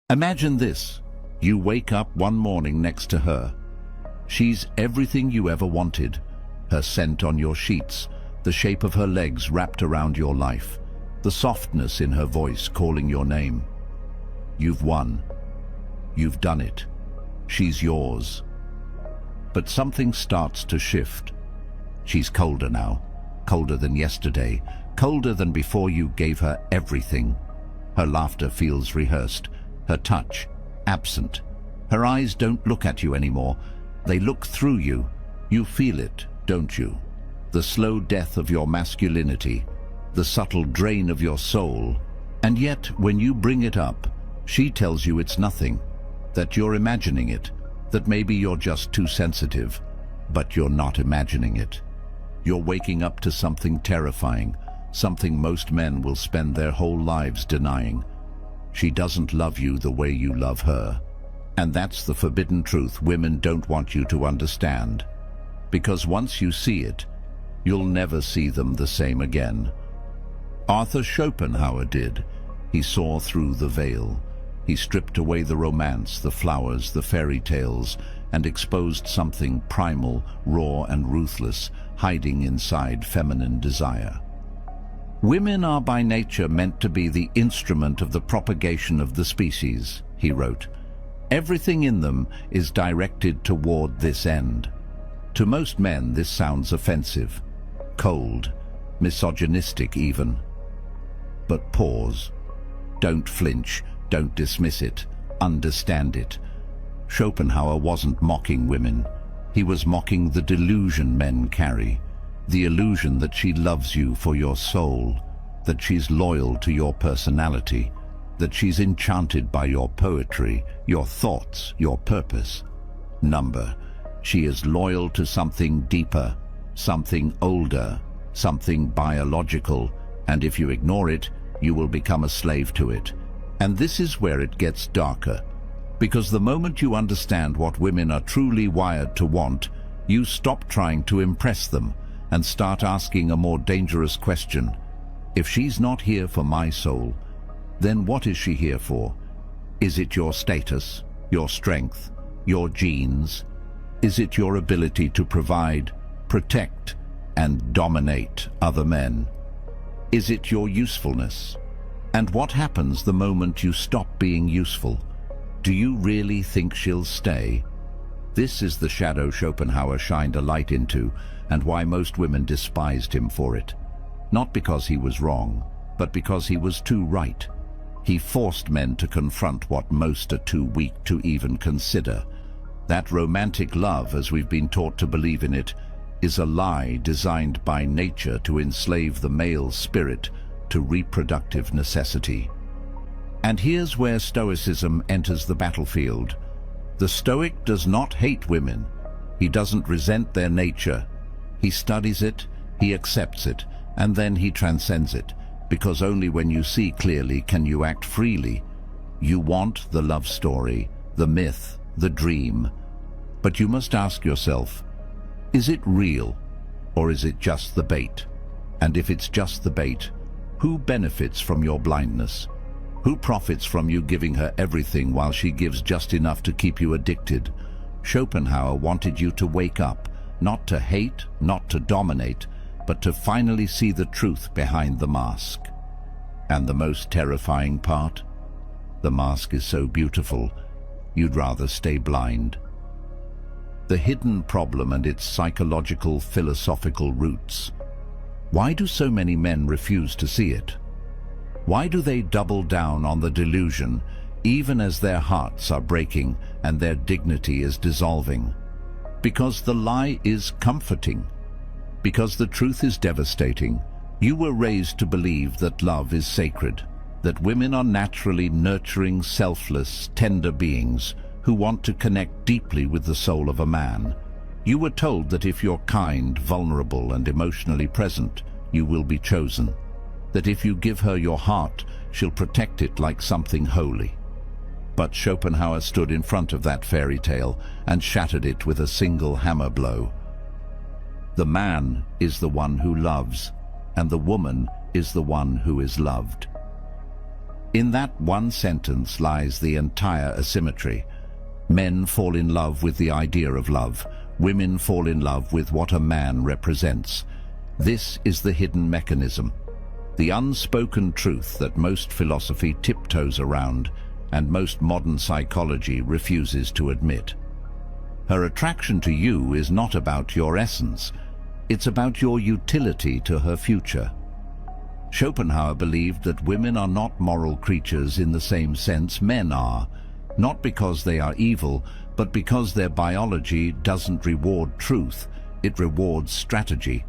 Imagine this. You wake up one morning next to her. She's everything you ever wanted. Her scent on your sheets, the shape of her legs wrapped around your life, the softness in her voice calling your name. You've won. You've done it. She's yours. But something starts to shift. She's colder now, colder than yesterday, colder than before you gave her everything. Her laughter feels rehearsed, her touch absent. Her eyes don't look at you anymore. They look through you. You feel it, don't you? The slow death of your masculinity, the subtle drain of your soul. And yet, when you bring it up, she tells you it's nothing, that you're imagining it, that maybe you're just too sensitive, but you're not imagining it. You're waking up to something terrifying, something most men will spend their whole lives denying. She doesn't love you the way you love her. And that's the forbidden truth women don't want you to understand. Because once you see it, you'll never see them the same again. Arthur Schopenhauer did. He saw through the veil. He stripped away the romance, the flowers, the fairy tales, and exposed something primal, raw and ruthless, hiding inside feminine desire. Women are by nature meant to be the instrument of the propagation of the species, he wrote. Everything in them is directed toward this end. To most men this sounds offensive, cold, misogynistic even. But pause. Don't flinch, don't dismiss it, understand it. Schopenhauer wasn't mocking women. He was mocking the delusion men carry. The illusion that she loves you for your soul, that she's loyal to your personality, that she's enchanted by your poetry, your thoughts, your purpose. Number, she is loyal to something deeper, something older, something biological, and if you ignore it, you will become a slave to it. And this is where it gets darker, because the moment you understand what women are truly wired to want, you stop trying to impress them and start asking a more dangerous question. If she's not here for my soul, then what is she here for? Is it your status, your strength, your genes? Is it your ability to provide, protect, and dominate other men? Is it your usefulness? And what happens the moment you stop being useful? Do you really think she'll stay? This is the shadow Schopenhauer shined a light into, and why most women despised him for it. Not because he was wrong, but because he was too right. He forced men to confront what most are too weak to even consider. That romantic love, as we've been taught to believe in it, is a lie designed by nature to enslave the male spirit to reproductive necessity. And here's where Stoicism enters the battlefield. The Stoic does not hate women. He doesn't resent their nature. He studies it, he accepts it, and then he transcends it, because only when you see clearly can you act freely. You want the love story, the myth, the dream. But you must ask yourself, is it real, or is it just the bait? And if it's just the bait, who benefits from your blindness? Who profits from you giving her everything while she gives just enough to keep you addicted? Schopenhauer wanted you to wake up, not to hate, not to dominate, but to finally see the truth behind the mask. And the most terrifying part? The mask is so beautiful, you'd rather stay blind. The hidden problem and its psychological, philosophical roots. Why do so many men refuse to see it? Why do they double down on the delusion, even as their hearts are breaking and their dignity is dissolving? Because the lie is comforting. Because the truth is devastating. You were raised to believe that love is sacred, that women are naturally nurturing, selfless, tender beings who want to connect deeply with the soul of a man. You were told that if you're kind, vulnerable, and emotionally present, you will be chosen. That if you give her your heart, she'll protect it like something holy. But Schopenhauer stood in front of that fairy tale and shattered it with a single hammer blow. The man is the one who loves, and the woman is the one who is loved. In that one sentence lies the entire asymmetry. Men fall in love with the idea of love. Women fall in love with what a man represents. This is the hidden mechanism, the unspoken truth that most philosophy tiptoes around and most modern psychology refuses to admit. Her attraction to you is not about your essence. It's about your utility to her future. Schopenhauer believed that women are not moral creatures in the same sense men are, not because they are evil, but because their biology doesn't reward truth, it rewards strategy.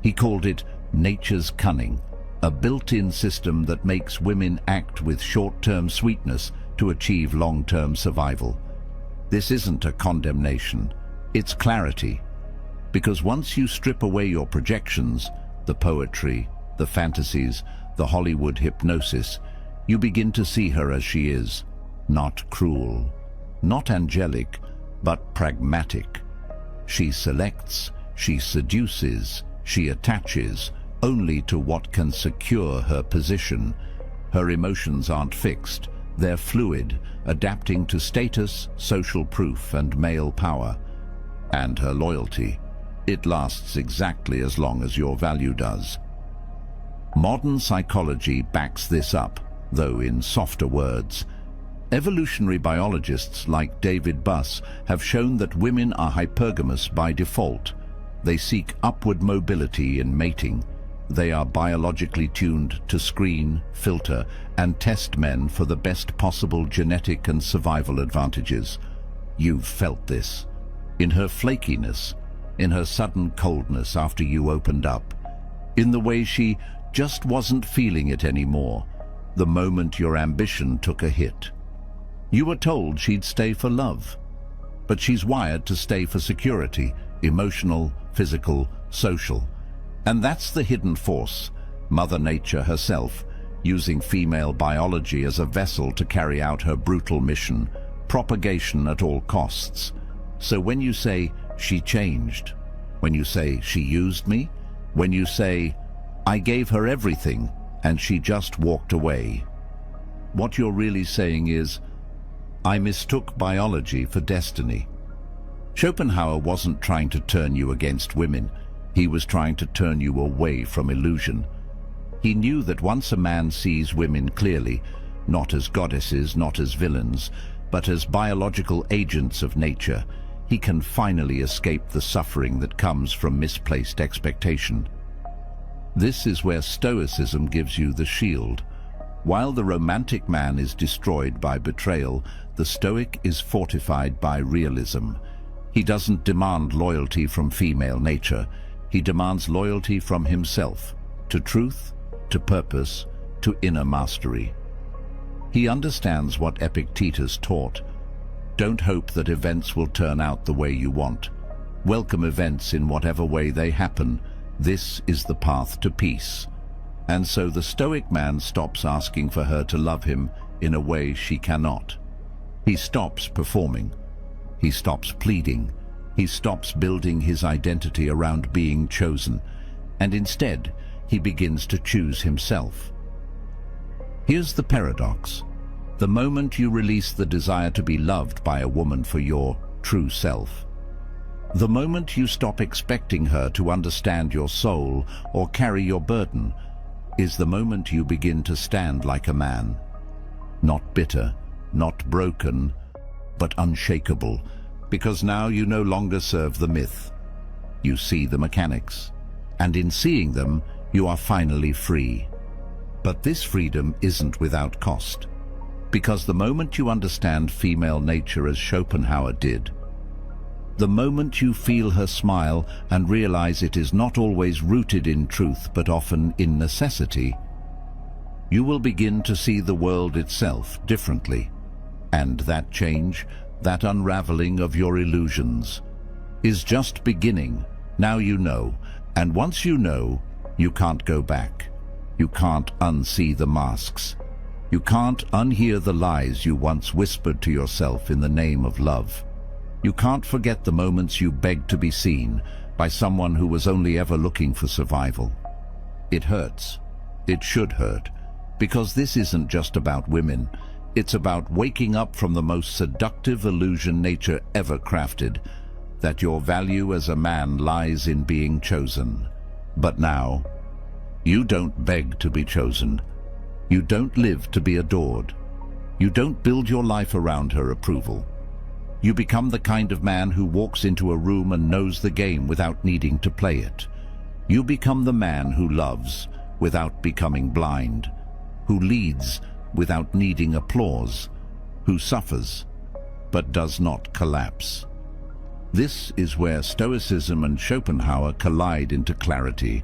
He called it nature's cunning, a built-in system that makes women act with short-term sweetness to achieve long-term survival. This isn't a condemnation, it's clarity. Because once you strip away your projections, the poetry, the fantasies, the Hollywood hypnosis, you begin to see her as she is, not cruel, not angelic, but pragmatic. She selects, she seduces, she attaches only to what can secure her position. Her emotions aren't fixed, they're fluid, adapting to status, social proof, and male power. And her loyalty, it lasts exactly as long as your value does. Modern psychology backs this up, though in softer words. Evolutionary biologists like David Buss have shown that women are hypergamous by default. They seek upward mobility in mating. They are biologically tuned to screen, filter, and test men for the best possible genetic and survival advantages. You've felt this. In her flakiness, in her sudden coldness after you opened up, in the way she just wasn't feeling it anymore, the moment your ambition took a hit. You were told she'd stay for love, but she's wired to stay for security, emotional, physical, social. And that's the hidden force, Mother Nature herself, using female biology as a vessel to carry out her brutal mission, propagation at all costs. So when you say, she changed, when you say, she used me, when you say, I gave her everything and she just walked away, what you're really saying is, I mistook biology for destiny. Schopenhauer wasn't trying to turn you against women. He was trying to turn you away from illusion. He knew that once a man sees women clearly, not as goddesses, not as villains, but as biological agents of nature, he can finally escape the suffering that comes from misplaced expectation. This is where Stoicism gives you the shield. While the romantic man is destroyed by betrayal, the Stoic is fortified by realism. He doesn't demand loyalty from female nature. He demands loyalty from himself, to truth, to purpose, to inner mastery. He understands what Epictetus taught. Don't hope that events will turn out the way you want. Welcome events in whatever way they happen. This is the path to peace. And so the Stoic man stops asking for her to love him in a way she cannot. He stops performing. He stops pleading. He stops building his identity around being chosen, and instead, he begins to choose himself. Here's the paradox. The moment you release the desire to be loved by a woman for your true self, the moment you stop expecting her to understand your soul or carry your burden, is the moment you begin to stand like a man. Not bitter, not broken, but unshakable, because now you no longer serve the myth. You see the mechanics, and in seeing them, you are finally free. But this freedom isn't without cost, because the moment you understand female nature as Schopenhauer did, the moment you feel her smile and realize it is not always rooted in truth but often in necessity, you will begin to see the world itself differently. And that change, that unraveling of your illusions, is just beginning. Now you know, and once you know, you can't go back. You can't unsee the masks. You can't unhear the lies you once whispered to yourself in the name of love. You can't forget the moments you begged to be seen by someone who was only ever looking for survival. It hurts. It should hurt, Because this isn't just about women. It's about waking up from the most seductive illusion nature ever crafted, that your value as a man lies in being chosen. But now, you don't beg to be chosen. You don't live to be adored. You don't build your life around her approval. You become the kind of man who walks into a room and knows the game without needing to play it. You become the man who loves without becoming blind, who leads without needing applause, who suffers but does not collapse. This is where Stoicism and Schopenhauer collide into clarity.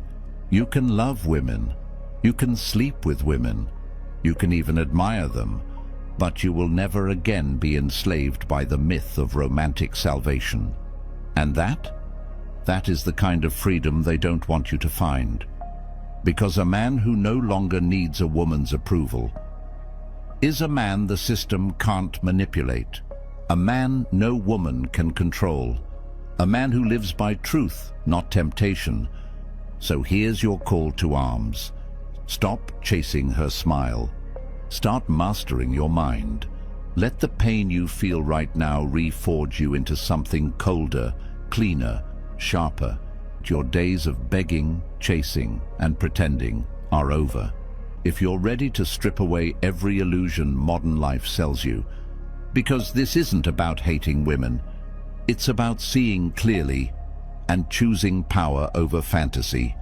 You can love women, you can sleep with women, you can even admire them, but you will never again be enslaved by the myth of romantic salvation. And that is the kind of freedom they don't want you to find. Because a man who no longer needs a woman's approval is a man the system can't manipulate, a man no woman can control, a man who lives by truth, not temptation. So here's your call to arms. Stop chasing her smile. Start mastering your mind. Let the pain you feel right now reforge you into something colder, cleaner, sharper. Your days of begging, chasing, and pretending are over. If you're ready to strip away every illusion modern life sells you, because this isn't about hating women, it's about seeing clearly and choosing power over fantasy.